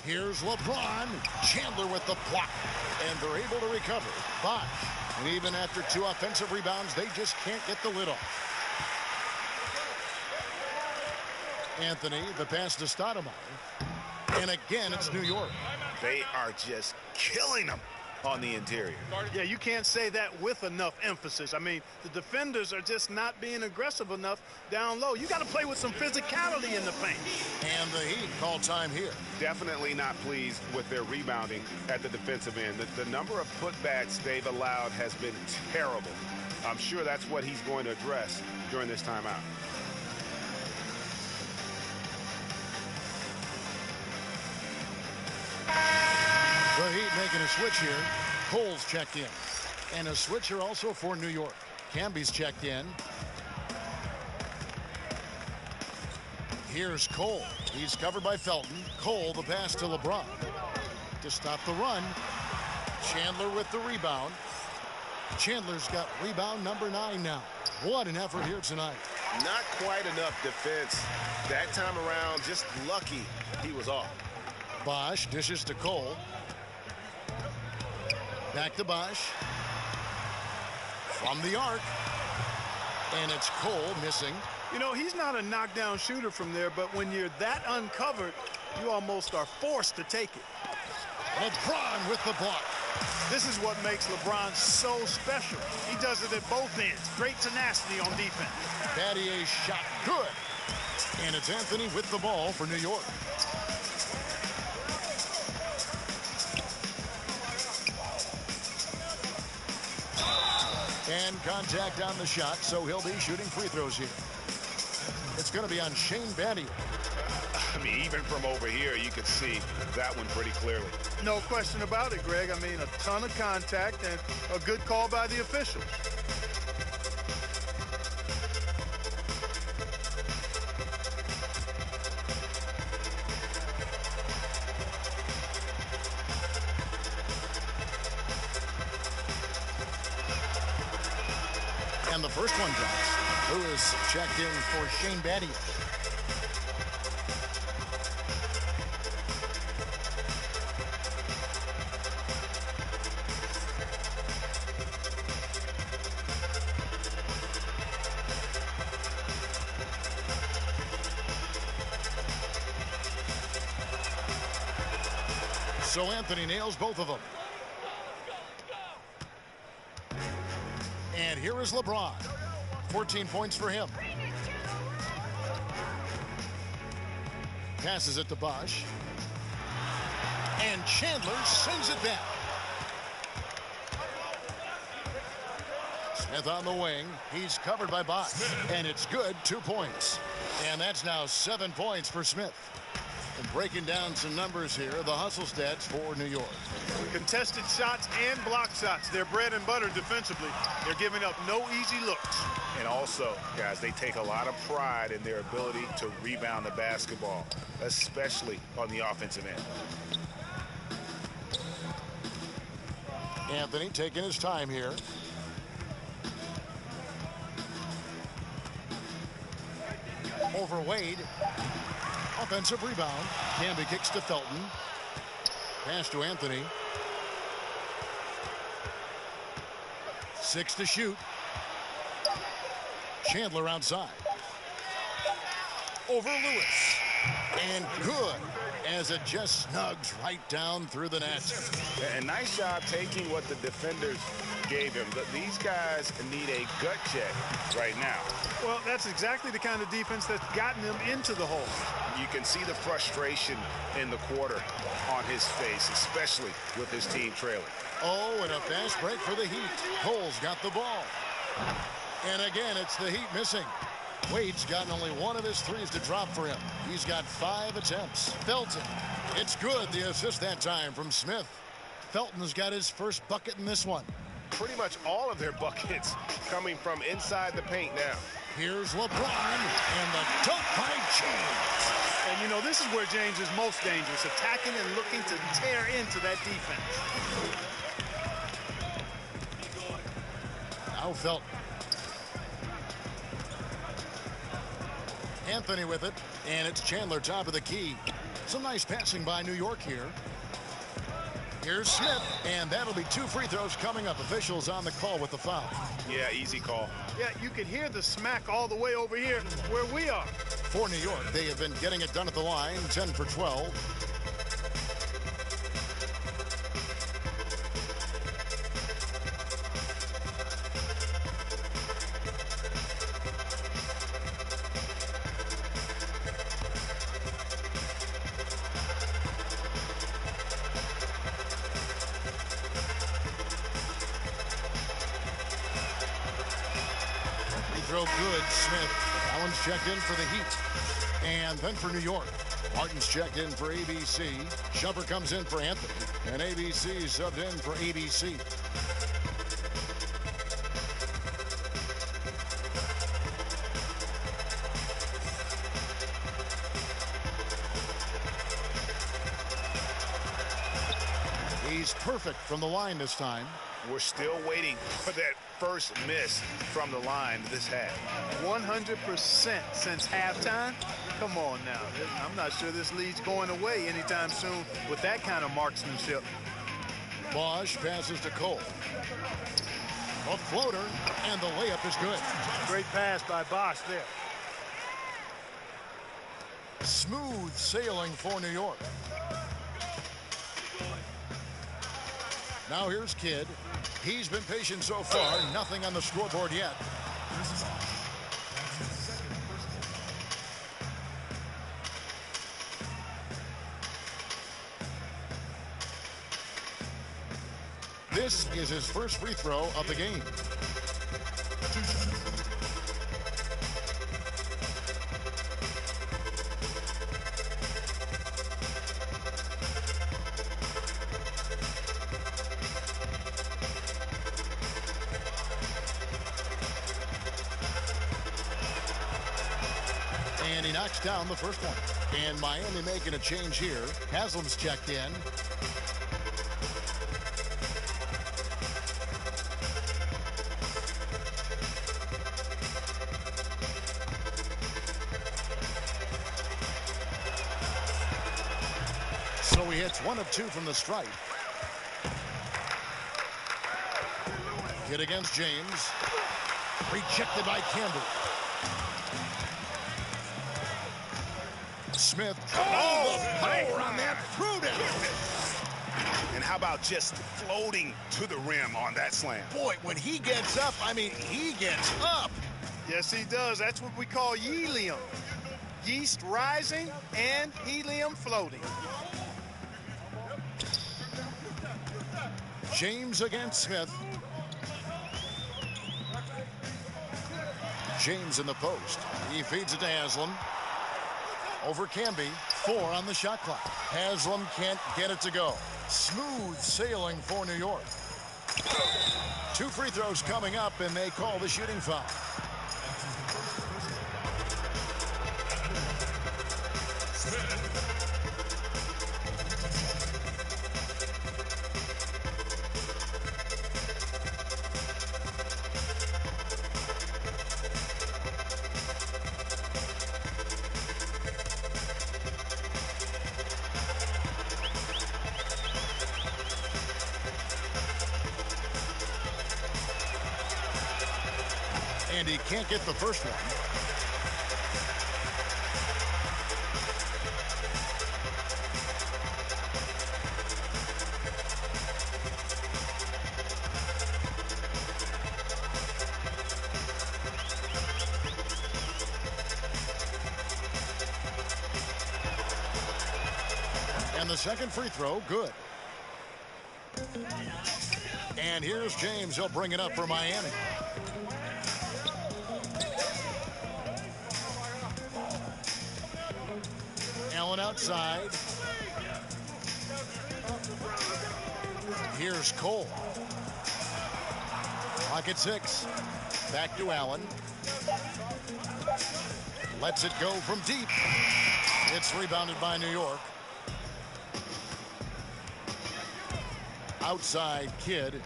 S3: Here's LeBron. Chandler with the block. And they're able to recover. Bosch. And even after 2 offensive rebounds, they just can't get the lid off. Anthony, the pass to Stoudemire. And again, it's New York.
S5: They are just killing them on the interior.
S4: Yeah, you can't say that with enough emphasis. I mean, the defenders are just not being aggressive enough down low. You got to play with some physicality in the paint.
S3: And the Heat call time here.
S5: Definitely not pleased with their rebounding at the defensive end. The number of putbacks they've allowed has been terrible. I'm sure that's what he's going to address during this timeout.
S3: The Heat making a switch here. Cole's checked in. And a switcher also for New York. Camby's checked in. Here's Cole. He's covered by Felton. Cole, the pass to LeBron. To stop the run. Chandler with the rebound. Chandler's got rebound number 9 now. What an effort here tonight.
S5: Not quite enough defense. That time around, just lucky he was off.
S3: Bosch dishes to Cole. Back to Bosch. From the arc. And it's Cole missing.
S4: You know, he's not a knockdown shooter from there, but when you're that uncovered, you almost are forced to take it.
S3: LeBron with the block.
S4: This is what makes LeBron so special. He does it at both ends. Great tenacity on defense.
S3: Battier's shot good. And it's Anthony with the ball for New York. And contact on the shot, so he'll be shooting free throws here. It's going to be on Shane Battier.
S5: I mean, even from over here, you can see that one pretty clearly.
S4: No question about it, Greg. I mean, a ton of contact and a good call by the officials.
S3: And the first one drops. Lewis checked in for Shane Battier. So Anthony nails both of them. And here is LeBron. 14 points for him. Passes it to Bosch. And Chandler sends it back. Smith on the wing. He's covered by Bosch. And it's good, 2 points. And that's now 7 points for Smith. And breaking down some numbers here, the hustle stats for New York.
S4: Contested shots and block shots. They're bread and butter defensively. They're giving up no easy looks.
S5: And also, guys, they take a lot of pride in their ability to rebound the basketball, especially on the offensive end.
S3: Anthony taking his time here. Over Wade. Offensive rebound. Camby kicks to Felton. Pass to Anthony. 6 to shoot. Chandler outside. Over Lewis. And good as it just snugs right down through the net.
S5: And nice job taking what the defenders gave him. But these guys need a gut check right now.
S4: Well, that's exactly the kind of defense that's gotten them into the hole.
S5: You can see the frustration in the quarter on his face, especially with his team trailing.
S3: Oh, and a fast break for the Heat. Cole's got the ball. And again, it's the Heat missing. Wade's gotten only one of his threes to drop for him. He's got 5 attempts. Felton. It's good, the assist that time from Smith. Felton's got his first bucket in this one.
S5: Pretty much all of their buckets coming from inside the paint now.
S3: Here's LeBron and the dunk by James.
S4: And, you know, this is where James is most dangerous, attacking and looking to tear into that defense.
S3: Now Felton. Anthony with it, and it's Chandler top of the key. Some nice passing by New York here. Here's Smith, and that'll be 2 free throws coming up. Officials on the call with the foul.
S5: Yeah, easy call.
S4: Yeah, you could hear the smack all the way over here where we are.
S3: For New York, they have been getting it done at the line, 10 for 12. throw good. Smith. Allen's checked in for the Heat. And then for New York. Martin's checked in for ABC. Shumpert comes in for Anthony. And ABC subbed in for ABC. He's perfect from the line this time.
S5: We're still waiting for that first miss from the line this half.
S4: 100% since halftime. Come on now. I'm not sure this lead's going away anytime soon with that kind of marksmanship.
S3: Bosch passes to Cole. A floater, and the layup is good.
S4: Great pass by Bosch there.
S3: Smooth sailing for New York. Now here's Kidd. He's been patient so far. Nothing on the scoreboard yet. This is his first free throw of the game. And he knocks down the first one. And Miami making a change here. Haslam's checked in. So he hits 1 of 2 from the stripe. Hit against James. Rejected by Campbell. Smith. Oh, the power on that threw down.
S5: And how about just floating to the rim on that slam?
S3: Boy, when he gets up, I mean, he gets up.
S4: Yes, he does. That's what we call helium. Yeast rising and helium floating.
S3: James against Smith. James in the post. He feeds it to Haslam. Over Camby. 4 on the shot clock. Haslam can't get it to go. Smooth sailing for New York. 2 free throws coming up, and they call the shooting foul. And he can't get the first one. And the second free throw, good. And here's James. He'll bring it up for Miami. Allen outside. Here's Cole. Clock at 6. Back to Allen. Lets it go from deep. It's rebounded by New York. Outside Kidd.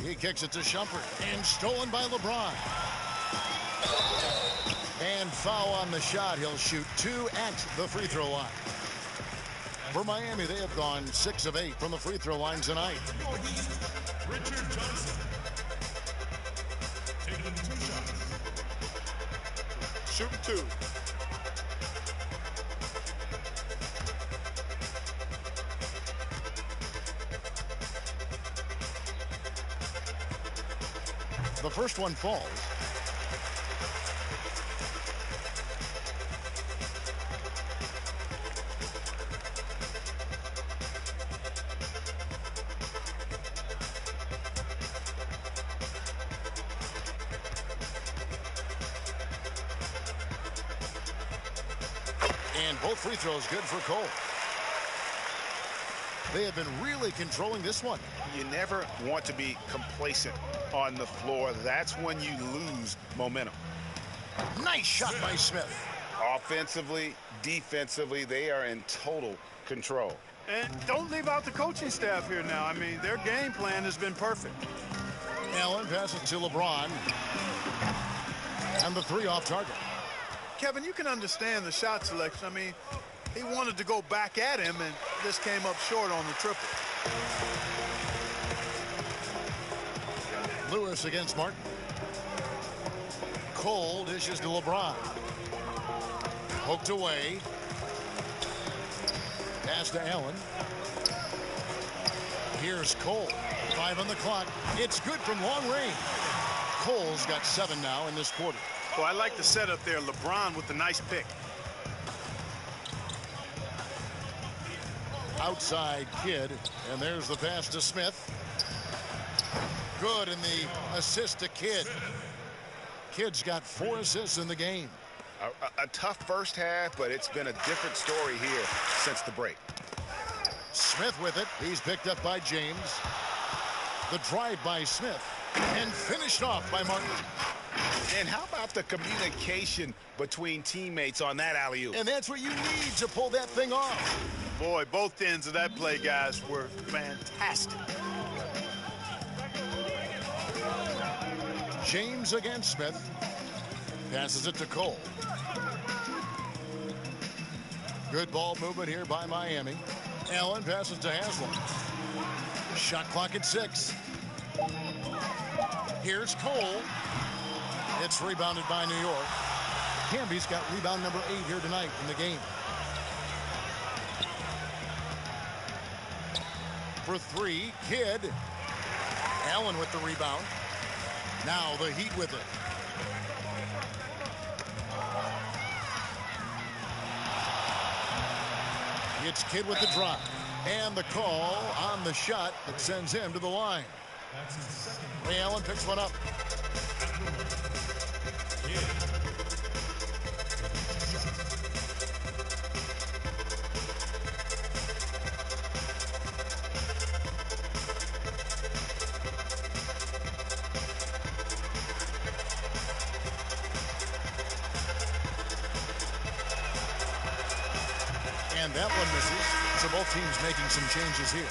S3: He kicks it to Shumpert. And stolen by LeBron. And foul on the shot. He'll shoot 2 at the free throw line. For Miami, they have gone 6 of 8 from the free throw line tonight.
S12: Richard Johnson. Taking 2 shots.
S10: Shooting 2.
S3: The first one falls. And both free throws good for Cole. They have been really controlling this one.
S5: You never want to be complacent on the floor. That's when you lose momentum.
S3: Nice shot by Smith.
S5: Offensively, defensively, they are in total control.
S4: And don't leave out the coaching staff here now. I mean, their game plan has been perfect.
S3: Allen passes to LeBron. And the three off target.
S4: Kevin, you can understand the shot selection. I mean, he wanted to go back at him, and this came up short on the triple.
S3: Lewis against Martin. Cole dishes to LeBron. Poked away. Pass to Allen. Here's Cole. 5 on the clock. It's good from long range. Cole's got 7 now in this quarter.
S4: Well, I like the setup there. LeBron with the nice pick.
S3: Outside Kidd, and there's the pass to Smith. Good, and the assist to Kidd. Kidd's got 4 assists in the game.
S5: A tough first half, but it's been a different story here since the break.
S3: Smith with it. He's picked up by James. The drive by Smith, and finished off by Martin.
S5: And how about the communication between teammates on that alley-oop?
S3: And that's what you need to pull that thing off.
S4: Boy, both ends of that play, guys, were fantastic.
S3: James against Smith. Passes it to Cole. Good ball movement here by Miami. Allen passes to Haslam. Shot clock at 6. Here's Cole. It's rebounded by New York. Camby's got rebound number 8 here tonight in the game. For 3, Kidd. Allen with the rebound. Now the Heat with it. It's Kidd with the drop. And the call on the shot that sends him to the line. Ray Allen picks one up. And that one misses. So both teams making some changes here.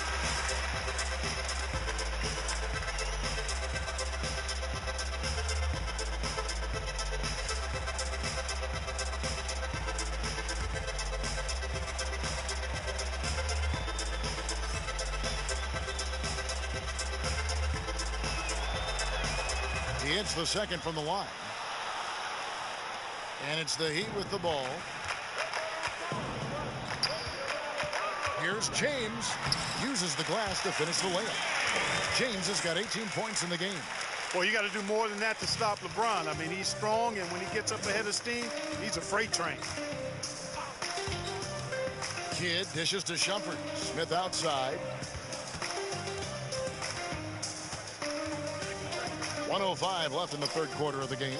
S3: He hits the second from the line. And it's the Heat with the ball. Here's James. Uses the glass to finish the layup. James has got 18 points in the game.
S4: Well, you got to do more than that to stop LeBron. I mean, he's strong, and when he gets up ahead of steam, he's a freight train.
S3: Kidd dishes to Shumpert. Smith outside. 1:05 left in the third quarter of the game.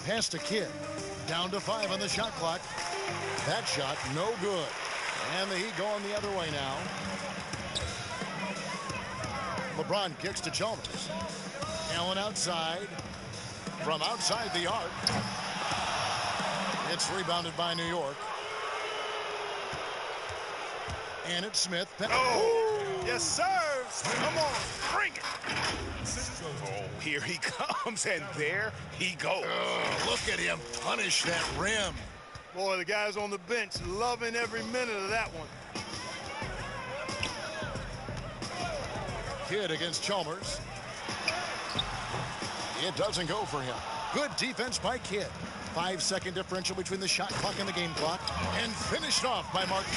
S3: Pass to Kidd. Down to 5 on the shot clock. That shot, no good. And the Heat going the other way now. LeBron kicks to Chalmers. Allen outside. From outside the arc. It's rebounded by New York. And it's Smith.
S4: Oh, yes, sir. Come on, bring it.
S5: Oh, here he comes, and there he goes.
S3: Look at him punish that rim.
S4: Boy, the guys on the bench loving every minute of that one.
S3: Kidd against Chalmers. It doesn't go for him. Good defense by Kidd. 5-second differential between the shot clock and the game clock. And finished off by Martin.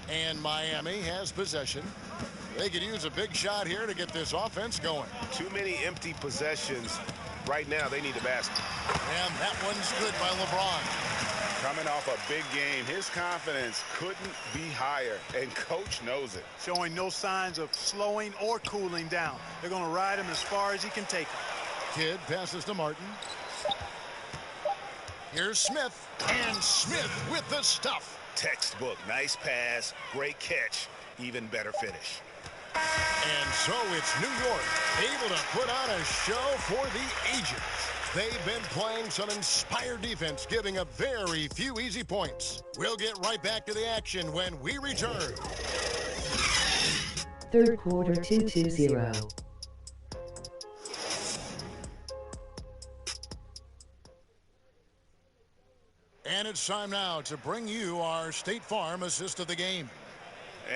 S3: And Miami has possession. They could use a big shot here to get this offense going.
S5: Too many empty possessions. Right now, they need a basket.
S3: And that one's good by LeBron.
S5: Coming off a big game, his confidence couldn't be higher, and Coach knows it.
S4: Showing no signs of slowing or cooling down. They're going to ride him as far as he can take him.
S3: Kidd passes to Martin. Here's Smith, and Smith with the stuff.
S5: Textbook, nice pass, great catch, even better finish.
S3: And so it's New York, able to put on a show for the ages. They've been playing some inspired defense, giving up very few easy points. We'll get right back to the action when we return.
S7: Third quarter 2-0.
S3: And it's time now to bring you our State Farm assist of the game.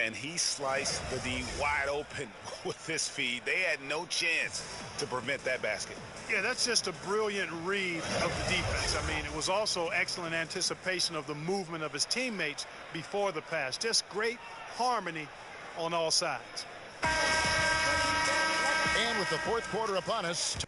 S5: And he sliced the D wide open with this feed. They had no chance to prevent that basket.
S4: Yeah, that's just a brilliant read of the defense. I mean, it was also excellent anticipation of the movement of his teammates before the pass. Just great harmony on all sides.
S3: And with the fourth quarter upon us,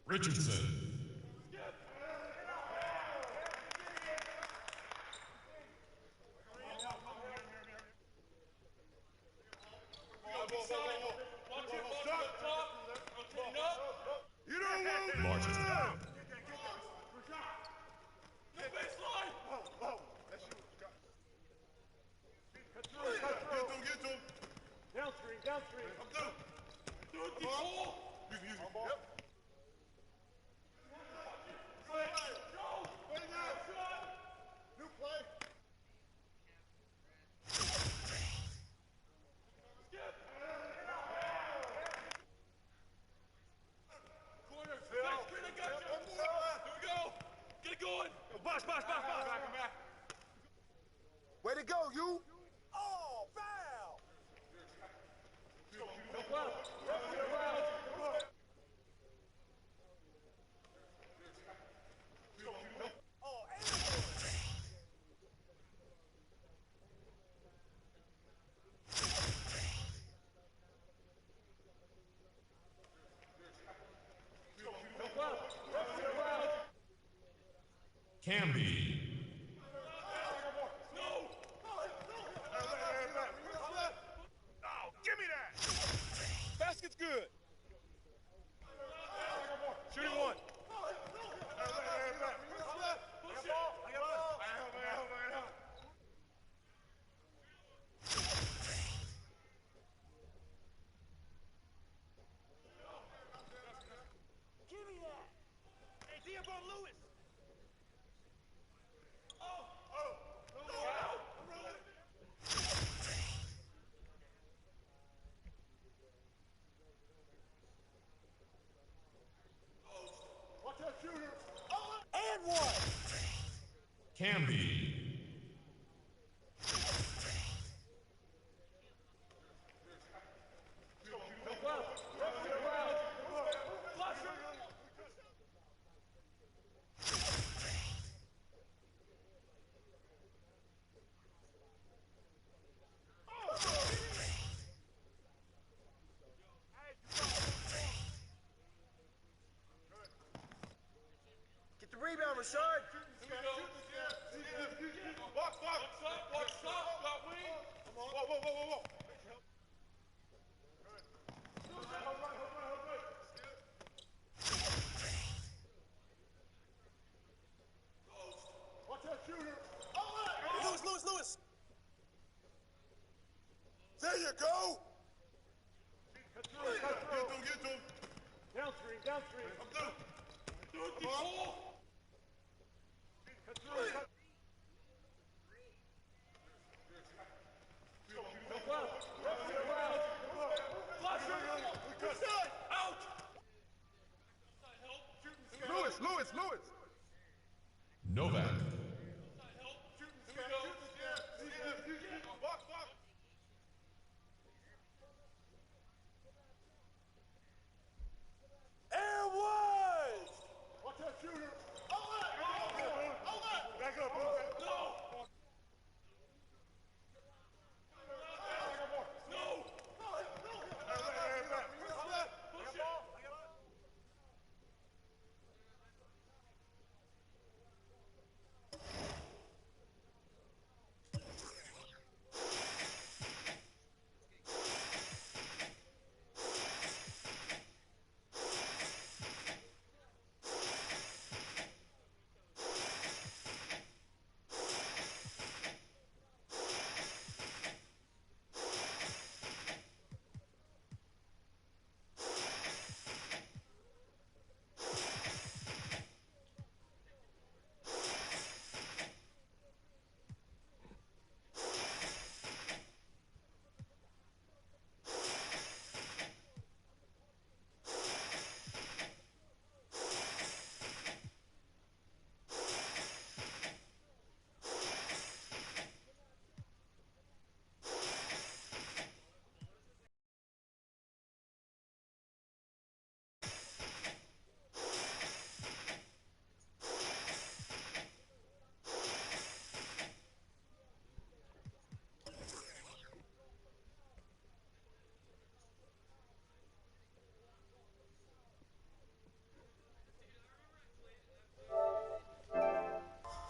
S12: Richardson. Martin.
S10: Downstream. Way to go, you! Oh, foul!
S12: Camby.
S10: Give me that! Basket's good. Shooting one. Give me that! Hey, Dearborn Lewis! And one!
S12: Camby.
S13: Rashard.
S14: Box, got wing. Whoa. Watch that shooter.
S13: Lewis. There you go.
S14: Get to him.
S13: Downstream.
S14: I'm through.
S13: Come on.
S14: Cut through.